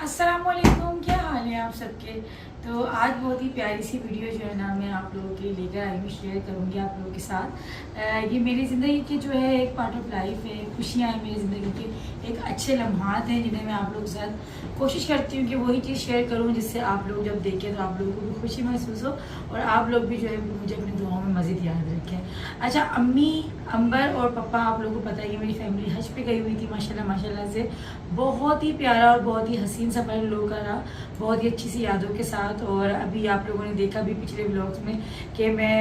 अस्सलाम वालेकुम, क्या हाल है आप सबके। तो आज बहुत ही प्यारी सी वीडियो जो है ना मैं आप लोगों के लिए लेकर आई हूँ, शेयर करूँगी आप लोगों के साथ। ये मेरी ज़िंदगी की जो है एक पार्ट ऑफ लाइफ है, खुशियाँ हैं मेरी ज़िंदगी के, एक अच्छे लम्हात हैं जिन्हें मैं आप लोगों के साथ कोशिश करती हूँ कि वही चीज़ शेयर करूँ जिससे आप लोग जब देखें तो आप लोगों को भी खुशी महसूस हो और आप लोग भी जो है मुझे अपनी दुआओं में मज़ीद याद रखें। अच्छा, अम्मी, अंबर और पापा, आप लोगों को पता है कि मेरी फैमिली हज पे गई हुई थी माशाल्लाह माशाल्लाह से। बहुत ही प्यारा और बहुत ही हसीन सफ़र इन लोगों का रहा, बहुत ही अच्छी सी यादों के साथ। और अभी आप लोगों ने देखा भी पिछले व्लॉग्स में कि मैं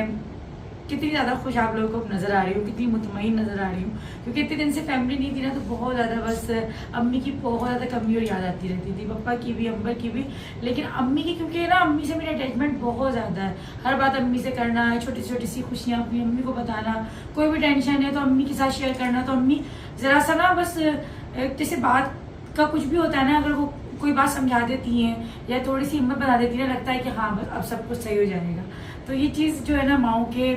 कितनी ज़्यादा खुश आप लोगों को नज़र आ रही हूँ, कितनी मुतमईन नज़र आ रही हूँ, क्योंकि इतने दिन से फैमिली नहीं थी ना, तो बहुत ज़्यादा बस अम्मी की बहुत ज़्यादा कमी और याद आती रहती थी, पापा की भी, अंबर की भी, लेकिन अम्मी की क्योंकि ना अम्मी से मेरा अटैचमेंट बहुत ज़्यादा है। हर बात अम्मी से करना है, छोटी छोटी सी खुशियाँ अपनी अम्मी को बताना, कोई भी टेंशन है तो अम्मी के साथ शेयर करना। तो अम्मी ज़रा सा ना बस जैसे बात का कुछ भी होता है ना, अगर वो कोई बात समझा देती हैं या थोड़ी सी हिम्मत बना देती है ना, लगता है कि हाँ बस अब सब कुछ सही हो जाएगा। तो ये चीज़ जो है ना माओ के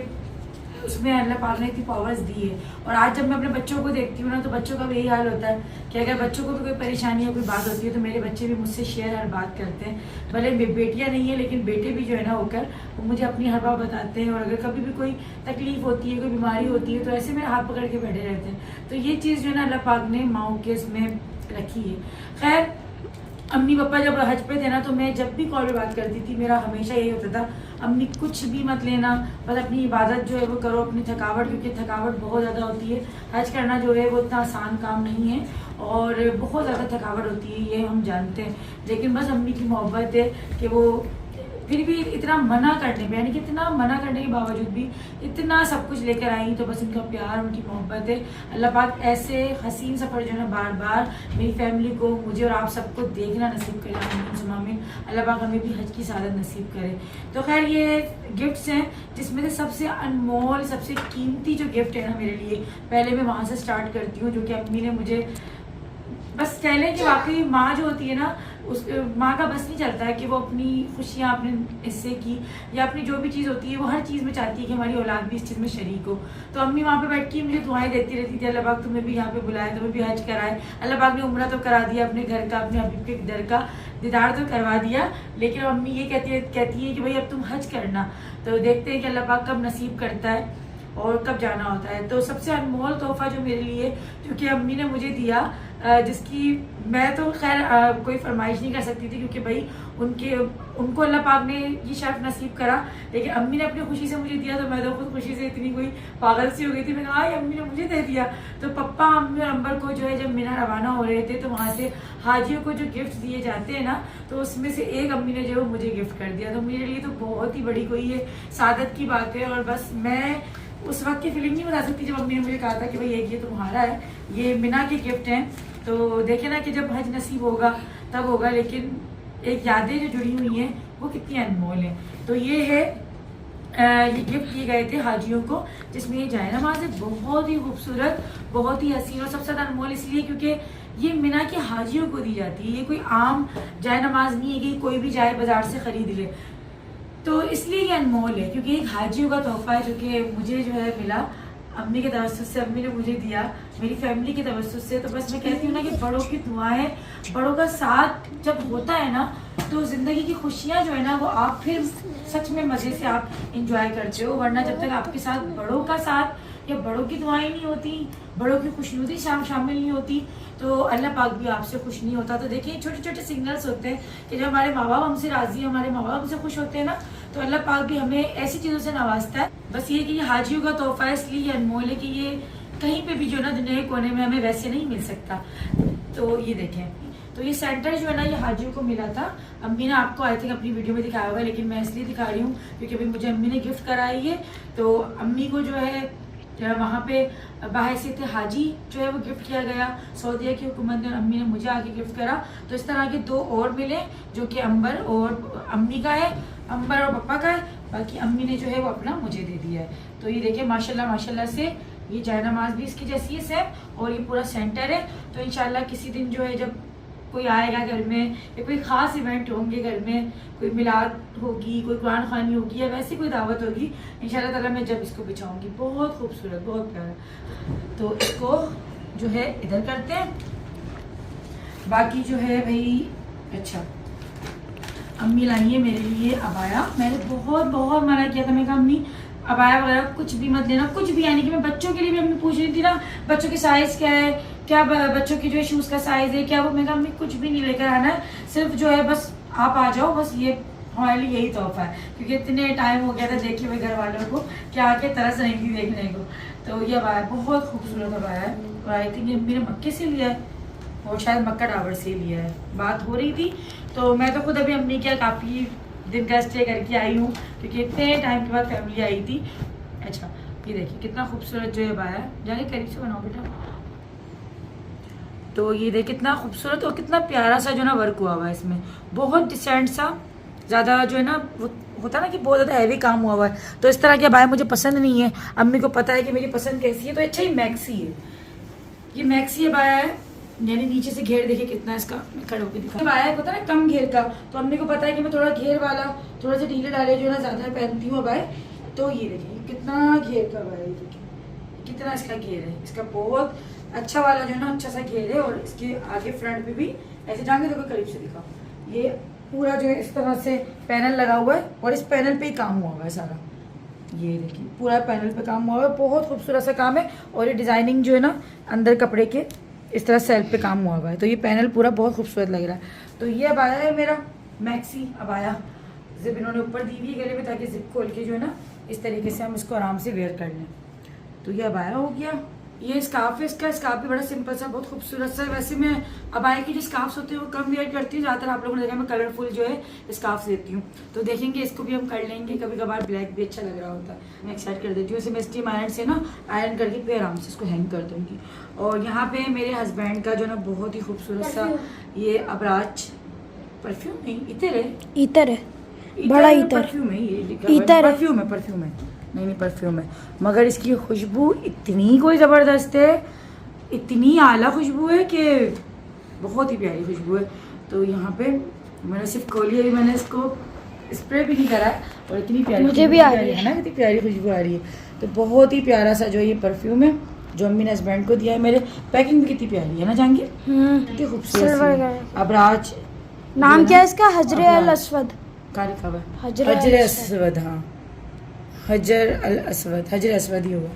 उसमें अल्लाह पाक ने इतनी पावर्स दी है। और आज जब मैं अपने बच्चों को देखती हूँ ना, तो बच्चों का भी यही हाल होता है कि अगर बच्चों को भी कोई परेशानी या कोई बात होती है तो मेरे बच्चे भी मुझसे शेयर हर बात करते हैं। भले बेटियाँ नहीं है लेकिन बेटे भी जो है ना होकर वो मुझे अपनी हर बात बताते हैं। और अगर कभी भी कोई तकलीफ होती है, कोई बीमारी होती है, तो ऐसे मेरे हाथ पकड़ के बैठे रहते हैं। तो ये चीज़ जो है ना अल्लाह पाक ने माओ के इसमें रखी है। खैर, अम्मी पापा जब हज पे थे ना, तो मैं जब भी कॉल पे बात करती थी मेरा हमेशा यही होता था, अम्मी कुछ भी मत लेना, बस अपनी इबादत जो है वो करो, अपनी थकावट, क्योंकि थकावट बहुत ज़्यादा होती है। हज करना जो है वो इतना आसान काम नहीं है और बहुत ज़्यादा थकावट होती है, ये हम जानते हैं। लेकिन बस अम्मी की मोहब्बत है कि वो फिर भी इतना मना करने पे, यानी कि इतना मना करने के बावजूद भी इतना सब कुछ लेकर आई, तो बस उनका प्यार, उनकी मोहब्बत है। अल्लाह पाक ऐसे हसीन सफ़र जो है ना बार बार मेरी फैमिली को, मुझे और आप सबको देखना नसीब करे, आमीन आमीन। अल्लाह पाक हमें भी हज की सादत नसीब करे। तो खैर, ये गिफ्ट्स हैं जिसमें से सबसे अनमोल, सबसे कीमती जो गिफ्ट है ना मेरे लिए, पहले मैं वहाँ से स्टार्ट करती हूँ, जो कि अम्मी ने मुझे, बस कह लें कि वाकई माँ जो होती है ना, उस माँ का बस नहीं चलता है कि वो अपनी खुशियाँ अपने हिस्से की या अपनी जो भी चीज़ होती है वो हर चीज़ में चाहती है कि हमारी औलाद भी इस चीज़ में शरीक हो। तो अम्मी वहाँ पे बैठ के मुझे दुआएं देती रहती थी, अल्लाह पाक तुम्हें भी यहाँ पे बुलाए, तुम्हें भी हज कराए। अल्लाह पाक ने उम्रा तो करा दिया अपने घर का, अपने हबीब के दर का दीदार तो करवा दिया, लेकिन अम्मी ये कहती है कि भाई अब तुम हज करना। तो देखते हैं कि अल्लाह पाक कब नसीब करता है और कब जाना होता है। तो सबसे अनमोल तोहफा जो मेरे लिए, जो कि अम्मी ने मुझे दिया, जिसकी मैं तो खैर कोई फरमाइश नहीं कर सकती थी, क्योंकि भाई उनको अल्लाह पाक ने ये शर्फ नसीब करा, लेकिन अम्मी ने अपनी खुशी से मुझे दिया, तो मैं तो खुद खुशी से इतनी कोई पागल सी हो गई थी। मैंने कहा अम्मी ने मुझे दे दिया। तो पप्पा, अम्मी और अंबर को जो है जब मीना रवाना हो रहे थे, तो वहाँ से हाजियों को जो गिफ्ट दिए जाते हैं ना, तो उसमें से एक अम्मी ने जो मुझे गिफ्ट कर दिया। तो मेरे लिए तो बहुत ही बड़ी कोई ये सादत की बात है। और बस मैं उस वक्त की फीलिंग नहीं बता सकती जब अम्मी ने मुझे कहा था कि भाई ये तुम्हारा है, ये मीना के गिफ्ट हैं। तो देखे ना कि जब हज नसीब होगा तब होगा, लेकिन एक यादें जो जुड़ी हुई हैं वो कितनी अनमोल हैं। तो ये है, ये गिफ्ट किए गए थे हाजियों को, जिसमें ये जाए नमाज है, बहुत ही खूबसूरत, बहुत ही हसीन और सबसे ज़्यादा अनमोल इसलिए क्योंकि ये मीना के हाजियों को दी जाती है। ये कोई आम जाए नमाज नहीं है कि कोई भी जाए बाजार से खरीद ले, तो इसलिए ये अनमोल है क्योंकि एक हाजियों का तोहफा है जो कि मुझे जो है मिला अम्मी के तवज्जुह से, अम्मी ने मुझे दिया मेरी फैमिली के तवज्जुह से। तो बस मैं कहती हूँ ना कि बड़ों की दुआएं, बड़ों का साथ जब होता है ना, तो ज़िंदगी की खुशियाँ जो है ना वो आप फिर सच में मज़े से आप इंजॉय करते हो। वरना जब तक आपके साथ बड़ों का साथ या बड़ों की दुआएं नहीं होती, बड़ों की खुशनुदी शामिल नहीं होती, तो अल्लाह पाक भी आपसे खुश नहीं होता। तो देखिए, छोटे छोटे सिग्नल्स होते हैं कि जब हमारे माँ बाप हमसे राजी, हमारे माँ बाप हमसे खुश होते हैं ना, तो अल्लाह पाक भी हमें ऐसी चीज़ों से नवाजता है। बस ये कि ये हाजियों का तोहफा है, इसलिए अनमोल है कि ये कहीं पे भी जो ना दुनिया के कोने में हमें वैसे नहीं मिल सकता। तो ये देखें, तो ये सेंटर जो है ना ये हाजियों को मिला था। अम्मी ने आपको आई थिंक अपनी वीडियो में दिखाया होगा, लेकिन मैं इसलिए दिखा रही हूँ क्योंकि अभी मुझे अम्मी ने गिफ्ट कराई है। तो अम्मी को जो है वहाँ पे बाहैसियत हाजी जो है वो गिफ्ट किया गया, सऊदीया की हुकूमत ने, और अम्मी ने मुझे आके गिफ्ट करा। तो इस तरह के दो और मिले जो कि अंबर और अम्मी का है, अंबर और पापा का है, बाकी अम्मी ने जो है वो अपना मुझे दे दिया है। तो ये देखिए माशाल्लाह माशाल्लाह से ये जायनमाज भी इसकी जैसी है सेम, और ये पूरा सेंटर है। तो इंशाल्लाह किसी दिन जो है जब कोई आएगा घर में या कोई ख़ास इवेंट होंगे घर में, कोई मिलाद होगी, कोई कुरान खानी होगी या वैसी कोई दावत होगी, इंशाल्लाह ताला मैं जब इसको बिछाऊंगी। बहुत खूबसूरत, बहुत प्यारा। तो इसको जो है इधर करते हैं। बाकी जो है भाई अच्छा, अम्मी लाई है मेरे लिए अबाया। मैंने बहुत बहुत मना किया था, मैंने कहा अम्मी अबाया वगैरह कुछ भी मत लेना, कुछ भी। यानी कि मैं बच्चों के लिए भी अम्मी पूछ रही थी ना, बच्चों की साइज़ क्या है, क्या बच्चों की जो है शूज़ का साइज़ है क्या, वो मैं कहा अम्मी कुछ भी नहीं लेकर आना है, सिर्फ जो है बस आप आ जाओ, बस ये हमारे लिए यही तोहफा है। क्योंकि इतने टाइम हो गया था देखे हुए घर वालों को कि आके तरस रही थी देखने को। तो ये अबाया बहुत खूबसूरत अबाया है, और आई थिंक ये मेरे मक्के से लिया है और शायद मक्का डाबर से लिया है। बात हो रही थी तो मैं तो खुद अभी अम्मी क्या काफ़ी दिन का स्टे करके आई हूँ, क्योंकि इतने टाइम के बाद फैमिली आई थी। अच्छा, ये देखिए कितना खूबसूरत जो है अबाया है, जाके करीब से बनाओ बेटा। तो ये देखिए कितना खूबसूरत और कितना प्यारा सा जो ना वर्क हुआ हुआ है इसमें, बहुत डिसेंट सा। ज़्यादा जो है ना वो होता है ना कि बहुत ज़्यादा हैवी काम हुआ हुआ है, तो इस तरह के अबाया मुझे पसंद नहीं है। अम्मी को पता है कि मेरी पसंद कैसी है, तो अच्छा ही मैक्सी है, ये मैक्सी अबाया है। यानी नीचे से घेर देखिए कितना इसका, मैं खड़े होकर दिखा आया है, पता ना कम घेर का, तो अम्मी को पता है कि मैं थोड़ा घेर वाला, थोड़ा सा ढीले डाले जो है ना ज़्यादा पहनती हूँ अबाया। तो ये देखिए कितना घेर का अबाया है, देखिए कितना इसका घेर है, इसका बहुत अच्छा वाला जो है ना अच्छा सा घेर है। और इसके आगे फ्रंट पे भी ऐसे जाएंगे तो करीब से दिखाओ, ये पूरा जो है इस तरह से पैनल लगा हुआ है, और इस पैनल पे ही काम हुआ हुआ है सारा। ये देखिए पूरा पैनल पे काम हुआ है, बहुत खूबसूरत सा काम है। और ये डिज़ाइनिंग जो है ना अंदर कपड़े के इस तरह सेल्फ पे काम हुआ हुआ है, तो ये पैनल पूरा बहुत खूबसूरत लग रहा है। तो ये अबाया है मेरा मैक्सी अबाया, जिप इन्होंने ऊपर दी हुई है गले में, ताकि जिप खोल के जो है ना इस तरीके से हम इसको आराम से वेयर कर लें। तो ये अबाया हो गया। ये स्कार्फ है, इसका स्कार्फ भी बड़ा सिंपल सा बहुत खूबसूरत सा। वैसे मैं अबाया की जो स्कार्फ्स होते हैं वो कम वेयर करती हूँ, ज़्यादातर आप लोगों ने देखा मैं कलरफुल जो है स्कार्फ्स लेती हूँ। तो देखेंगे इसको भी हम कर लेंगे, कभी कभार ब्लैक भी अच्छा लग रहा होता है। मैं एक साइड कर देती हूँ, इसे मैं स्टीम आयरन से ना आयरन करके फिर आराम से इसको हैंग कर दूँगी। और यहाँ पे मेरे हस्बैंड का जो ना बहुत ही खूबसूरत सा ये अबराज परफ्यूम नहीं, इतर है बड़ा इतर परफ्यूम है, ये परफ्यूम है नहीं परफ्यूम है, मगर इसकी खुशबू इतनी कोई ज़बरदस्त है, इतनी आला खुशबू है कि बहुत ही प्यारी खुशबू है। तो यहाँ पे मैंने सिर्फ खोली है, मैंने इसको स्प्रे भी नहीं करा है, और इतनी प्यारी मुझे भी आ रही है ना, कितनी प्यारी खुशबू आ रही है। तो बहुत ही प्यारा सा जो ये परफ्यूम है जो अम्मी ने हस्बैंड को दिया है मेरे। पैकिंग भी कितनी प्यारी है ना जाएंगे, कितनी खूबसूरत। अबराज नाम क्या है इसका? हजरे अल असवद का लिखा हुआ है, हजरे असवद। हाँ हजर अल असवद, हजर असवद ही होगा।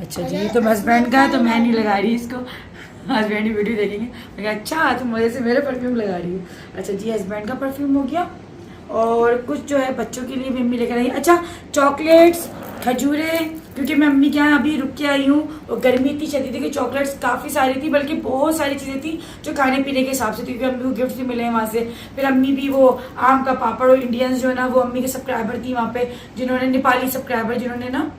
अच्छा जी, ये तो हस्बैंड का है तो मैं नहीं लगा रही इसको, हस्बैंड की वीडियो देखेंगे। मैं कहा अच्छा तुम मज़े से मेरे परफ्यूम लगा रही हो। अच्छा जी, हस्बैंड का परफ्यूम हो गया, और कुछ जो है बच्चों के लिए भी अम्मी लेकर आई। अच्छा चॉकलेट्स, खजूरें, क्योंकि मैं अम्मी के यहाँ अभी रुक के आई हूँ और गर्मी इतनी शदीद थी कि चॉकलेट्स काफ़ी सारी थी, बल्कि बहुत सारी चीज़ें थी जो खाने पीने के हिसाब से थी, क्योंकि अम्मी को गिफ्ट भी मिले हैं वहाँ से। फिर अम्मी भी वो आम का पापड़, और इंडियंस जो है ना वो अम्मी के सब्सक्राइबर थी वहाँ पे, जिन्होंने नेपाली सब्सक्राइबर जिन्होंने ना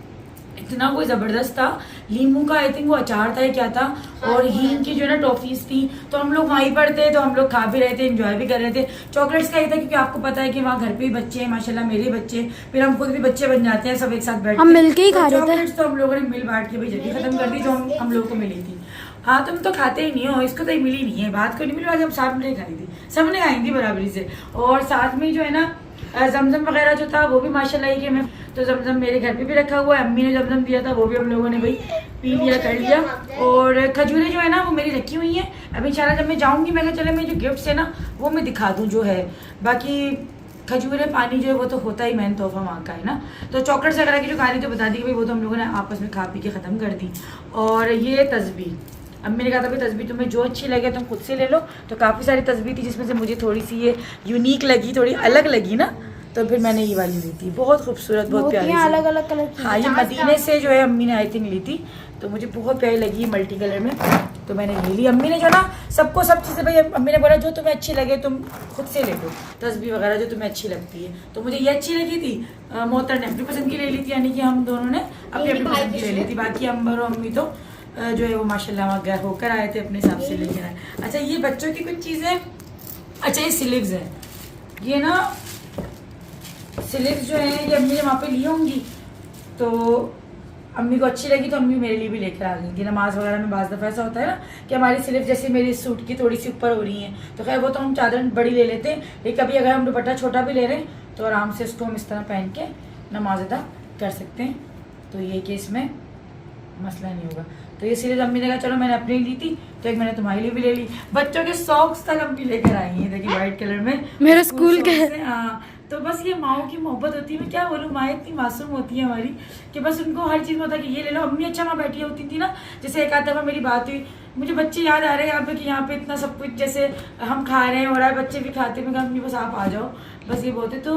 इतना कोई ज़बरदस्त था, लीमू का आई थिंक वो अचार था क्या था, और हींग की जो है ना टॉफीज थी। तो हम लोग वहीं पर थे, तो हम लोग खा भी रहे थे, एंजॉय भी कर रहे थे। चॉकलेट्स का ये था क्योंकि आपको पता है कि वहाँ घर पे भी बच्चे हैं माशाल्लाह, मेरे बच्चे, फिर हम खुद भी बच्चे बन जाते हैं, सब एक साथ बैठ हम मिलके ही खा रहे थे। चॉकलेट्स तो हम लोगों ने मिल बांट के भाई जल्दी खत्म कर दी जो हम लोग को मिली थी। हाँ तुम तो खाते ही नहीं हो, इसको तो मिली नहीं है, बात को नहीं मिली, आज हम साथ में खाई थी, सबने खाई थी बराबरी से। और साथ में जो है ना जमजम वगैरह जो था वो भी माशाल्लाह ही कि मैं तो जमजम मेरे घर पे भी रखा हुआ है, अम्मी ने जमजम दिया था वो भी हम लोगों ने भाई पी लिया कर लिया। और खजूरें जो है ना वो मेरी रखी हुई हैं, अभी इंशाल्लाह जब मैं जाऊँगी मैं चले मैं जो गिफ्ट्स है ना वो मैं दिखा दूँ जो है। बाकी खजूरें पानी जो है वो तो होता ही मैन तोहफा वहाँ का है ना। तो चॉकलेट्स वगैरह की जो कहानी तो बता दी भाई वो तो हम लोगों ने आपस में खा पी के ख़त्म कर दी। और ये तस्बीह अम्मी ने कहा था भाई तस्बीह तुम्हें जो अच्छी लगे तुम खुद से ले लो, तो काफ़ी सारी तस्बीह थी जिसमें से मुझे थोड़ी सी ये यूनिक लगी, थोड़ी अलग लगी ना, तो फिर मैंने ये वाली ली थी, बहुत खूबसूरत, बहुत प्यारी, अलग अलग कलर की। हाँ ये मदीने से जो है अम्मी ने आई थिंक ली थी, तो मुझे बहुत प्यारी लगी मल्टी कलर में, तो मैंने ले ली। अम्मी ने जो ना सबको सब चीज़ें भाई अम्मी ने बोला जो तुम्हें अच्छी लगे तुम खुद से ले लो, तस्बीह वगैरह जो तुम्हें अच्छी लगती है। तो मुझे ये अच्छी लगी थी, मोहतर ने अपनी पसंद की ले ली थी, यानी कि हम दोनों ने अपनी अपनी पसंद की ले ली थी। बाकी अंबर और अम्मी तो जो है वो माशाल्लाह वहाँ गए होकर आए थे, अपने हिसाब से लेकर आए। अच्छा ये बच्चों की कुछ चीज़ें, अच्छा ये स्लीव्स हैं, ये ना स्लीव्स जो है ये अम्मी ने वहाँ पे ली होंगी, तो अम्मी को अच्छी लगी तो अम्मी मेरे लिए भी लेकर आ गई थी। नमाज वगैरह में बाज़ दफ़ा ऐसा होता है ना कि हमारी स्लीव जैसे मेरी सूट की थोड़ी सी ऊपर हो रही हैं, तो खैर वो तो हम चादर बड़ी ले लेते हैं, लेकिन कभी अगर हम दुपट्टा छोटा भी ले रहे हैं तो आराम से उसको हम इस तरह पहन के नमाज अदा कर सकते हैं, तो ये कि इसमें मसला नहीं होगा। तो ये सीरीज अम्मी ने कहा चलो मैंने अपनी ली थी तो एक मैंने तुम्हारे लिए भी ले ली। बच्चों के सॉक्स तक अम्मी लेकर आई हैं, देखिए व्हाइट कलर में मेरे स्कूल के। हाँ, तो बस ये माओ की मोहब्बत होती है। मैं क्या बोलूँ, माँ इतनी मासूम होती है हमारी कि बस उनको हर चीज़ में होता है कि ये ले लो। अम्मी अच्छा वहाँ बैठी होती थी ना, जैसे एक आध दफ़ा मेरी बात हुई, मुझे बच्चे याद आ रहे हैं यहाँ पे कि यहाँ पे इतना सब कुछ जैसे हम खा रहे हैं हो रहा है, बच्चे भी खाते हैं। मैं कहा अम्मी बस आप आ जाओ, बस ये बोलते। तो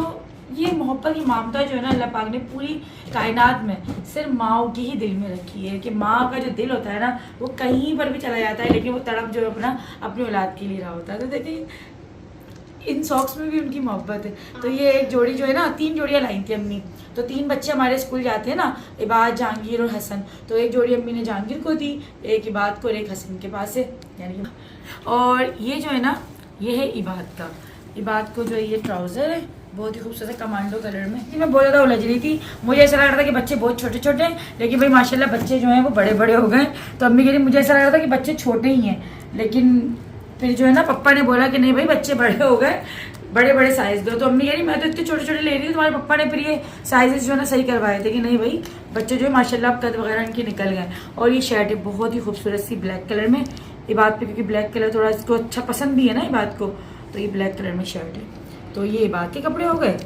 ये मोहब्बत की ममता जो है ना अल्लाह पाक ने पूरी कायनात में सिर्फ माँ की ही दिल में रखी है कि माँ का जो दिल होता है ना वो कहीं पर भी चला जाता है, लेकिन वो तड़प जो अपना अपनी औलाद के लिए रहा होता है। तो देखिए इन सॉक्स में भी उनकी मोहब्बत है। तो ये एक जोड़ी जो है ना, 3 जोड़ियाँ लाई थी अम्मी। तो 3 बच्चे हमारे स्कूल जाते हैं ना, इबाद, जहांगीर और हसन। तो एक जोड़ी अम्मी ने जहांगीर को दी, एक इबाद को और एक हसन के पास है यानी। और ये जो है ना ये है इबाद का। इबाद को जो है ये ट्राउज़र है बहुत ही खूबसूरत कमांडो कलर में। मैं बहुत ज़्यादा उलझ रही थी, मुझे ऐसा लग रहा था कि बच्चे बहुत छोटे छोटे हैं, लेकिन भाई माशाल्लाह बच्चे जो हैं वो बड़े बड़े हो गए। तो अम्मी कह रही मुझे ऐसा लग रहा था कि बच्चे छोटे ही हैं, लेकिन फिर जो है ना पप्पा ने बोला कि नहीं भाई बच्चे बड़े हो गए, बड़े बड़े साइज़ दो। तो अम्मी कह रही मैं तो इतने छोटे छोटे ले रही हूँ, तुम्हारे पप्पा ने फिर ये साइजेस जो है ना सही करवाए थे कि नहीं भाई बच्चे जो है माशाल्लाह अब कद वगैरह इनके निकल गए। और ये शर्ट है बहुत ही खूबसूरत सी ब्लैक कलर में इबाद पे, क्योंकि ब्लैक कलर थोड़ा इसको अच्छा पसंद भी है ना इबाद को, तो ये ब्लैक कलर में शर्ट है। तो ये इबाद के कपड़े हो गए,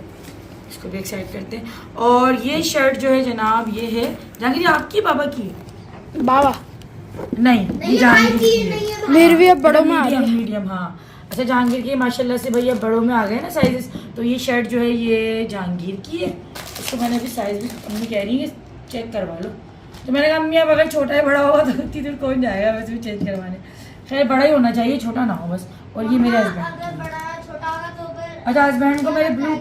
इसको भी एक साइड करते हैं। और ये शर्ट जो है जनाब ये है जहांगीर आपकी बाबा की बाबा नहीं ये जहांगीर की है। मेरे भी अब बड़ों में आ रही है। मीडियम हाँ अच्छा जहांगीर की माशाल्लाह से भैया बड़ों में आ गए ना साइजेस। तो ये शर्ट जो है ये जहांगीर की है, इसको मैंने अभी साइज भी अम्मी कह रही है चेक करवा लो। तो मैंने कहा अम्मी अब अगर छोटा है बड़ा होगा तो उतनी दूर कौन जाएगा वैसे भी चेंज करवाने। खैर बड़ा ही होना चाहिए, छोटा ना हो बस। और ये मेरे हस्बैंड, अच्छा हस्बैंड को मेरे ब्लू,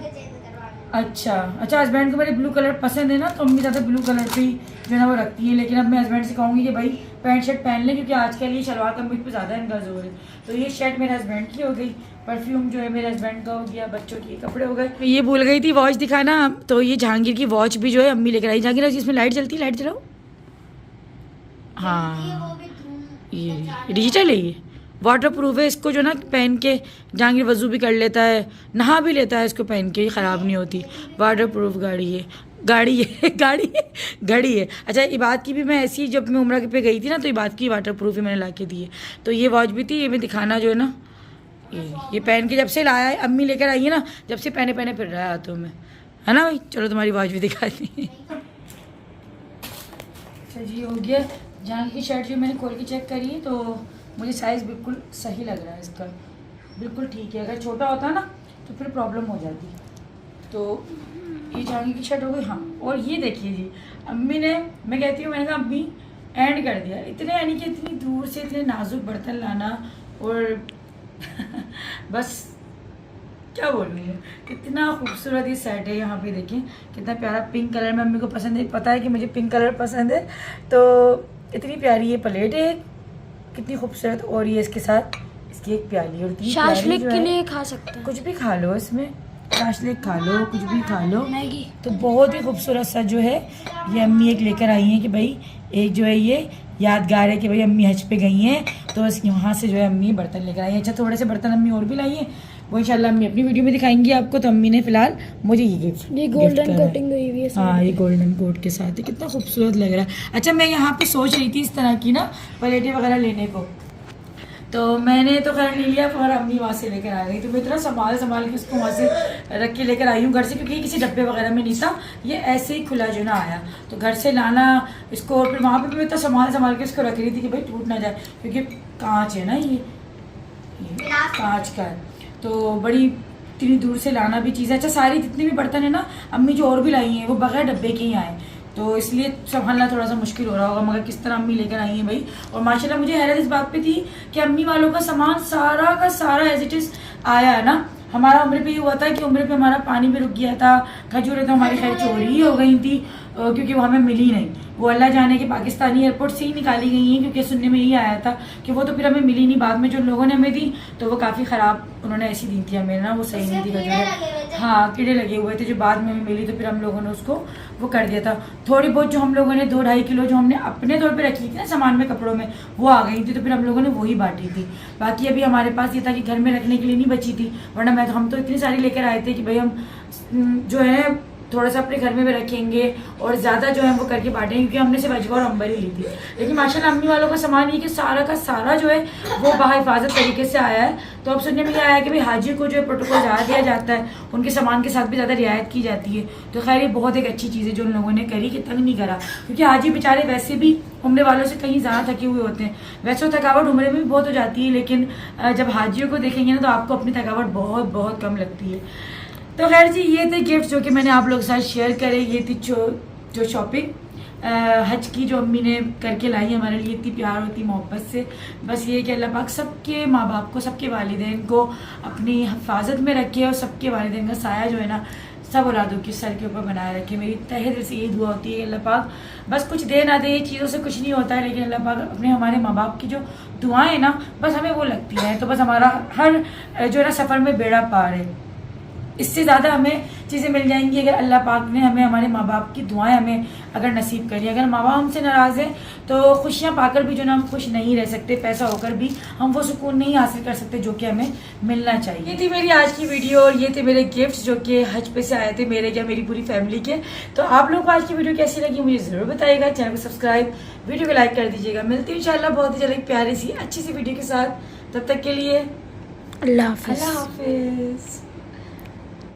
अच्छा हस्बैंड को मेरे ब्लू कलर पसंद है ना, तो अम्मी ज़्यादा ब्लू कलर पे जो है ना वो रखती है। लेकिन अब मैं हस्बैंड से कहूँगी कि भाई पैंट शर्ट पहन लें, क्योंकि आजकल ये शलवार कमीज पे ज़्यादा इनका जोर है। तो ये शर्ट मेरे हस्बैंड की हो गई, परफ्यूम जो है मेरे हस्बैंड का हो गया, बच्चों के कपड़े हो गए। ये भूल गई थी वॉच दिखाना, तो ये जहांगीर की वॉच भी जो है अम्मी लेकर आई। जहांगीर इसमें लाइट जलती है, लाइट जलाओ। हाँ ये डिजिटल है, ये वाटर प्रूफ है। इसको जो ना पहन के जहांगीर वज़ू भी कर लेता है, नहा भी लेता है इसको पहन के, ये ख़राब नहीं होती। वाटर प्रूफ घड़ी है। अच्छा इबाद की भी मैं ऐसी जब मैं उम्रा पे गई थी ना तो इबाद की वाटर प्रूफ ही मैंने ला के दी है। तो ये वॉच भी थी, ये मैं दिखाना जो है ना ये पहन के जब से लाया है अम्मी लेकर आई है ना, जब से पहने फिर रहा है हाथों में, है ना भाई। चलो तुम्हारी वॉच भी दिखा दी। अच्छा जी हो गया। जहांगीर की शर्ट जो मैंने खोल के चेक करी है तो मुझे साइज़ बिल्कुल सही लग रहा है इसका, बिल्कुल ठीक है। अगर छोटा होता ना तो फिर प्रॉब्लम हो जाती। तो ये जहांगीर की शर्ट हो गई। हाँ और ये देखिए जी अम्मी ने, मैं कहती हूँ मैंने कहा अम्मी एंड कर दिया, इतने यानी कि इतनी दूर से इतने नाजुक बर्तन लाना और बस क्या बोलूँ, कितना खूबसूरत ये सेट है। यहाँ पे देखें कितना प्यारा पिंक कलर में अम्मी को पसंद है, पता है कि मुझे पिंक कलर पसंद है। तो इतनी प्यारी ये प्लेट है, कितनी खूबसूरत। और ये इसके साथ इसकी एक प्याली और तीन शाशलिक के लिए खा सकते हैं, कुछ भी खा लो इसमें, शाशलिक खा लो, कुछ भी खा लो, मैगी। तो बहुत ही खूबसूरत सा जो है ये अम्मी एक लेकर आई हैं कि भाई एक जो है ये यादगार है कि भाई अम्मी हज पे गई हैं तो वहाँ से जो है अम्मी बर्तन लेकर आई हैं। अच्छा थोड़े से बर्तन अम्मी और भी लाई हैं, वो इंशाल्लाह अम्मी अपनी वीडियो में दिखाएंगी आपको। तो अम्मी ने फिलहाल मुझे ये गिफ्ट, ये गोल्डन कोटिंग हुई हुई है। हाँ ये गोल्डन कोट के साथ है, कितना खूबसूरत लग रहा है। अच्छा मैं यहाँ पे सोच रही थी इस तरह की ना प्लेटें वगैरह लेने को, तो मैंने तो खैर नहीं लिया, पर अम्मी वहाँ से लेकर आ गई। तो मैं इतना संभाल के उसको वहाँ से रख के लेकर आई हूँ घर से, क्योंकि किसी डब्बे वगैरह में नहीं था, ये ऐसे ही खुला जो ना आया। तो घर से लाना इसको, और फिर वहाँ पे भी मैं तो संभाल के इसको रख रही थी कि भाई टूट ना जाए, क्योंकि कांच है ना ये कांच का है, तो बड़ी इतनी दूर से लाना भी चीज़ है। अच्छा सारी जितने भी बर्तन है ना अम्मी जो और भी लाई हैं वो बगैर डब्बे के ही आए, तो इसलिए संभालना थोड़ा सा मुश्किल हो रहा होगा, मगर किस तरह अम्मी लेकर आई हैं भाई। और माशाल्लाह मुझे हैरत इस बात पे थी कि अम्मी वालों का सामान सारा का सारा एज इट इज़ आया है ना। हमारा उम्र पे ये हुआ था कि उम्र पे हमारा पानी भी रुक गया था, खजूरें तो हमारी खैर चोरी ही हो गई थी क्योंकि वो हमें मिली नहीं, वो अल्लाह जाने के पाकिस्तानी एयरपोर्ट से ही निकाली गई हैं, क्योंकि सुनने में यही आया था कि वो तो फिर हमें मिली नहीं। बाद में जो लोगों ने हमें दी तो वो काफ़ी ख़राब उन्होंने ऐसी दी थी हमें ना, वो सही नहीं थी खजूरें, हाँ कीड़े लगे हुए थे। जो बाद में हमें मिली तो फिर हम लोगों ने उसको वो कर दिया था। थोड़ी बहुत जो हम लोगों ने 2-2.5 किलो जो हमने अपने तौर पर रखी थी ना सामान में कपड़ों में वो आ गई थी, तो फिर हम लोगों ने वही बांटी थी। बाकी अभी हमारे पास ये था कि घर में रखने के लिए नहीं बची थी, वरना हम तो इतनी सारी लेकर आए थे कि भाई हम जो है थोड़ा सा अपने घर में भी रखेंगे और ज़्यादा जो है वो करके बांटेंगे, क्योंकि हमने सिर्फ अजवा और अंबर ही ली थी। लेकिन माशाल्लाह अम्मी वालों का सामान ये कि सारा का सारा जो है वो बाहिफाजत तरीके से आया है। तो अब सुनने में ये आया है कि भाई हाजी को जो है प्रोटोकॉल ज़्यादा दिया जाता है, उनके सामान के साथ भी ज़्यादा रियायत की जाती है। तो खैर ये बहुत एक अच्छी चीज़ है जो उन लोगों ने करी कि तंग नहीं करा, क्योंकि हाजी बेचारे वैसे भी उम्रे वालों से कहीं ज़्यादा थके हुए होते हैं। वैसे तो थकावट उम्रे में भी बहुत हो जाती है, लेकिन जब हाजियों को देखेंगे ना तो आपको अपनी थकावट बहुत बहुत कम लगती है। तो खैर जी ये थे गिफ्ट जो कि मैंने आप लोगों के साथ शेयर करे। ये थी जो शॉपिंग हज की जो अम्मी ने करके लाई हमारे लिए, इतनी प्यार होती मोहब्बत से। बस ये कि अल्लाह पाक सबके माँ बाप को, सबके वालिदैन को अपनी हिफाजत में रखे और सबके वालिदैन का साया जो है ना सब औलादों के सर के ऊपर बनाए रखे। मेरी तहे दिल से यही दुआ होती है कि अल्लाह पाक बस कुछ दे ना दे, ये चीज़ों से कुछ नहीं होता है, लेकिन अल्लाह पाक अपने हमारे माँ बाप की जो दुआएं ना बस हमें वो लगती हैं, तो बस हमारा हर जो है ना सफ़र में बेड़ा पार है। इससे ज़्यादा हमें चीज़ें मिल जाएंगी अगर अल्लाह पाक ने हमें हमारे माँ बाप की दुआएं हमें अगर नसीब करी। अगर माँ बाप हमसे नाराज़ हैं तो खुशियाँ पाकर भी जो ना हम खुश नहीं रह सकते, पैसा होकर भी हम वो सुकून नहीं हासिल कर सकते जो कि हमें मिलना चाहिए। ये थी मेरी आज की वीडियो और ये थे मेरे गिफ्ट्स जो कि हज पे से आए थे, मेरे क्या मेरी पूरी फैमिली के। तो आप लोगों को आज की वीडियो कैसी लगी मुझे ज़रूर बताइएगा। चैनल को सब्सक्राइब, वीडियो को लाइक कर दीजिएगा। मिलती हूँ इंशाल्लाह बहुत ही जल्द एक प्यारी सी अच्छी सी वीडियो के साथ। तब तक के लिए अल्लाह हाफिज़। अल्लाह हाफिज़।